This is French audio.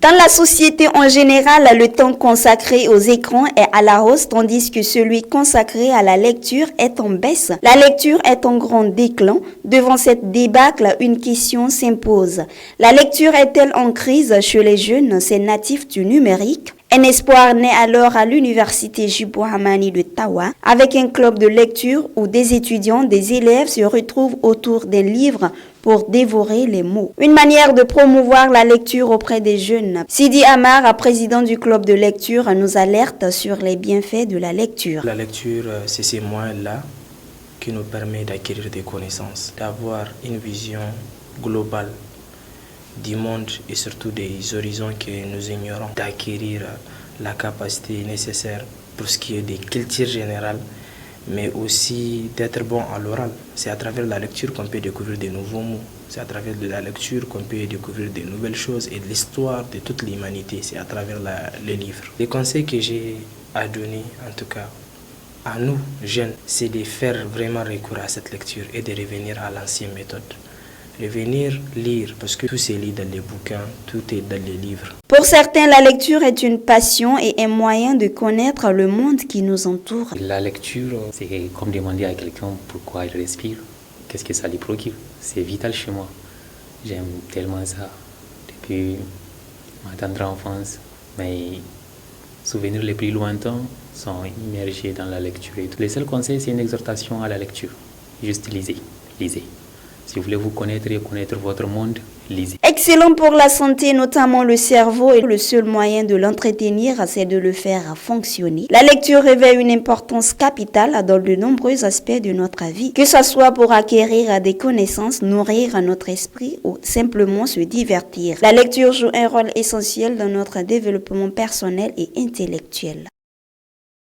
Dans la société en général, le temps consacré aux écrans est à la hausse, tandis que celui consacré à la lecture est en baisse. La lecture est en grand déclin. Devant cette débâcle, une question s'impose. La lecture est-elle en crise chez les jeunes, ces natifs du numérique? Un espoir naît alors à l'université Jibo Hamani de Tawa, avec un club de lecture où des étudiants, des élèves se retrouvent autour des livres pour dévorer les mots. Une manière de promouvoir la lecture auprès des jeunes. Sidi Amar, président du club de lecture, nous alerte sur les bienfaits de la lecture. La lecture, c'est ces moyens-là qui nous permettent d'acquérir des connaissances, d'avoir une vision globale du monde et surtout des horizons que nous ignorons, d'acquérir la capacité nécessaire pour ce qui est des cultures générales, mais aussi d'être bon à l'oral. C'est à travers la lecture qu'on peut découvrir de nouveaux mots. C'est à travers de la lecture qu'on peut découvrir de nouvelles choses et de l'histoire de toute l'humanité. C'est à travers les livres. Les conseils que j'ai à donner, en tout cas, à nous, jeunes, c'est de faire vraiment recours à cette lecture et de revenir à l'ancienne méthode. Revenir lire, parce que tout se lit dans les bouquins, tout est dans les livres. Pour certains, la lecture est une passion et un moyen de connaître le monde qui nous entoure. La lecture, c'est comme demander à quelqu'un pourquoi il respire, qu'est-ce que ça lui procure. C'est vital chez moi. J'aime tellement ça depuis ma tendre enfance. Mes souvenirs les plus lointains sont immergés dans la lecture. Et les seuls conseils, c'est une exhortation à la lecture. Juste lisez, lisez. Si vous voulez vous connaître et connaître votre monde, lisez. Excellent pour la santé, notamment le cerveau. Et le seul moyen de l'entretenir, c'est de le faire fonctionner. La lecture revêt une importance capitale dans de nombreux aspects de notre vie. Que ce soit pour acquérir des connaissances, nourrir notre esprit ou simplement se divertir. La lecture joue un rôle essentiel dans notre développement personnel et intellectuel.